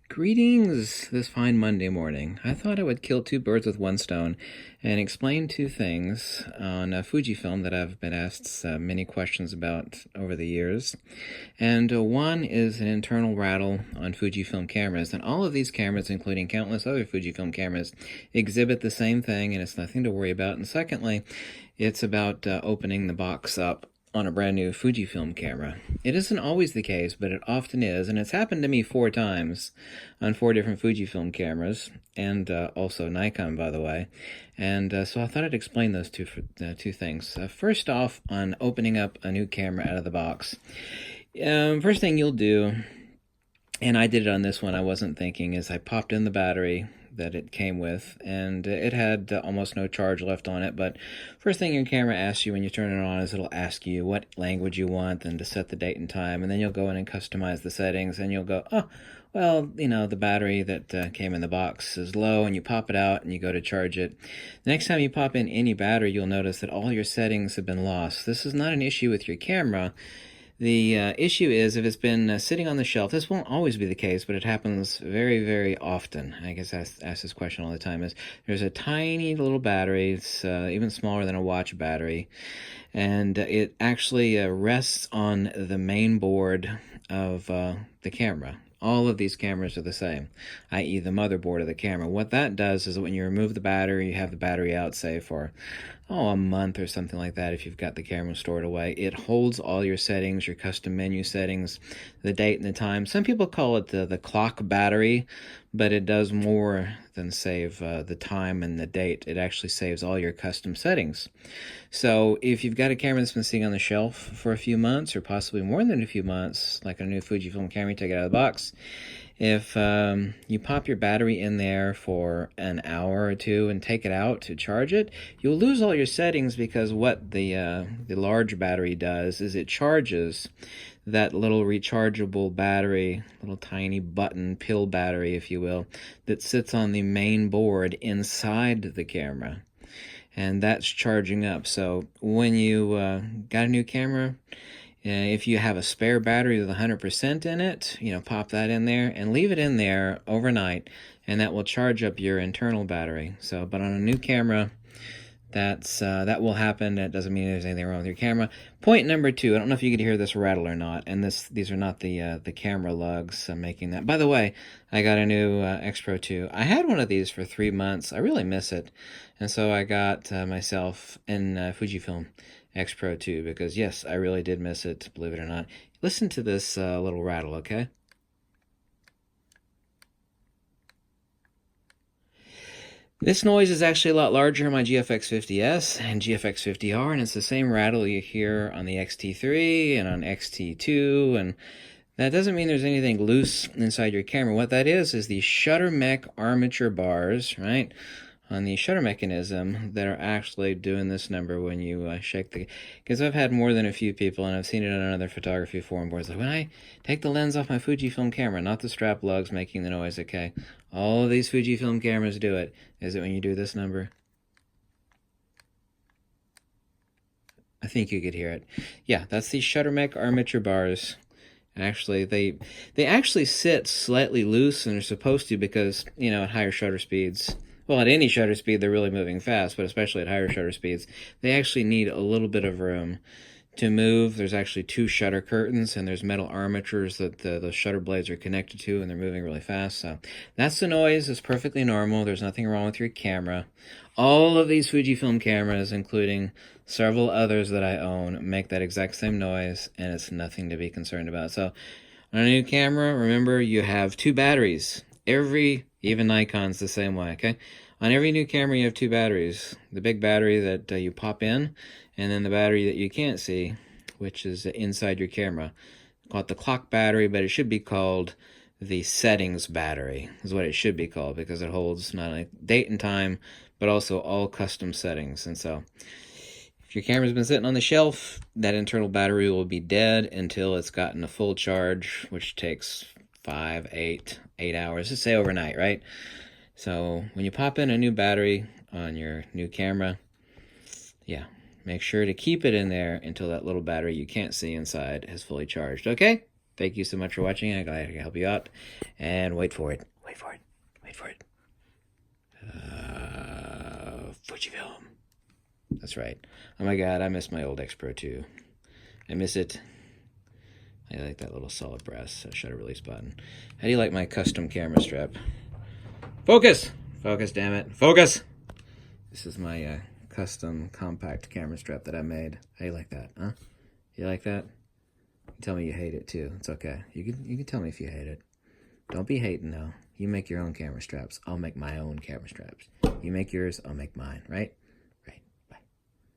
Greetings this fine Monday morning. I thought I would kill two birds with one stone and explain two things on Fujifilm that I've been asked many questions about over the years. And one is an internal rattle on Fujifilm cameras. And all of these cameras, including countless other Fujifilm cameras, exhibit the same thing, and it's nothing to worry about. And secondly, it's about opening the box up on a brand new Fujifilm camera. It isn't always the case, but it often is, and it's happened to me 4 times on 4 different Fujifilm cameras, and also Nikon, by the way. And so I thought I'd explain those two things. First off, on opening up a new camera out of the box. First thing you'll do, and I did it on this one, I wasn't thinking, is I popped in the battery that it came with, and it had almost no charge left on it. But first thing your camera asks you when you turn it on is it'll ask you what language you want, then to set the date and time, and then you'll go in and customize the settings, and you'll go, oh, well, you know, the battery that came in the box is low, and you pop it out and you go to charge it. The next time you pop in any battery, you'll notice that all your settings have been lost. This is not an issue with your camera. The issue is if it's been sitting on the shelf. This won't always be the case, but it happens very, very often. I guess I ask this question all the time. Is there's a tiny little battery. It's even smaller than a watch battery, and it actually rests on the main board of the camera. All of these cameras are the same, i.e. the motherboard of the camera. What that does is that when you remove the battery, you have the battery out, say, for, a month or something like that if you've got the camera stored away. It holds all your settings, your custom menu settings, the date and the time. Some people call it the clock battery, but it does more than save the time and the date. It actually saves all your custom settings. So if you've got a camera that's been sitting on the shelf for a few months, or possibly more than a few months, like a new Fujifilm camera, you take it out of the box. If you pop your battery in there for an hour or two and take it out to charge it, you'll lose all your settings, because what the large battery does is it charges that little rechargeable battery, little tiny button pill battery, if you will, that sits on the main board inside the camera. And that's charging up. So when you got a new camera, if you have a spare battery with 100% in it, pop that in there and leave it in there overnight, and that will charge up your internal battery. So, but on a new camera, that will happen. That doesn't mean there's anything wrong with your camera. Point number 2, I don't know if you could hear this rattle or not, and these are not the camera lugs making that. By the way, I got a new X Pro 2. I had one of these for 3 months. I really miss it, and so I got myself in Fujifilm X Pro 2, because yes, I really did miss it, believe it or not. Listen to this little rattle, okay? This noise is actually a lot larger on my GFX50S and GFX50R, and it's the same rattle you hear on the XT3 and on XT2, and that doesn't mean there's anything loose inside your camera. What that is the shutter mech armature bars, right, on the shutter mechanism that are actually doing this number when you shake the... Because I've had more than a few people, and I've seen it on other photography forum boards, like, when I take the lens off my Fujifilm camera, not the strap lugs making the noise, okay? All of these Fujifilm cameras do it. Is it when you do this number? I think you could hear it. Yeah, that's the shutter mech armature bars. Actually, they actually sit slightly loose, and they're supposed to, because, at higher shutter speeds... Well, at any shutter speed, they're really moving fast, but especially at higher shutter speeds, they actually need a little bit of room to move. There's actually 2 shutter curtains, and there's metal armatures that the shutter blades are connected to, and they're moving really fast. So that's the noise. It's perfectly normal. There's nothing wrong with your camera. All of these Fujifilm cameras, including several others that I own, make that exact same noise, and it's nothing to be concerned about. So on a new camera, remember, you have 2 batteries. Even Nikon's the same way, okay? On every new camera, you have 2 batteries. The big battery that you pop in, and then the battery that you can't see, which is inside your camera. Call it the clock battery, but it should be called the settings battery, is what it should be called, because it holds not only date and time, but also all custom settings. And so, if your camera's been sitting on the shelf, that internal battery will be dead until it's gotten a full charge, which takes 5, 8 hours, just say overnight, right? So when you pop in a new battery on your new camera, yeah, make sure to keep it in there until that little battery you can't see inside is fully charged, okay? Thank you so much for watching. I'm glad I can help you out. And wait for it. Wait for it. Wait for it. Fujifilm. That's right. Oh my god, I miss my old X Pro 2. I miss it. I like that little solid brass shutter release button. How do you like my custom camera strap? Focus! Focus, damn it. Focus! This is my custom compact camera strap that I made. How do you like that, huh? You like that? Tell me you hate it too. It's okay. You can tell me if you hate it. Don't be hating though. You make your own camera straps. I'll make my own camera straps. You make yours, I'll make mine, right?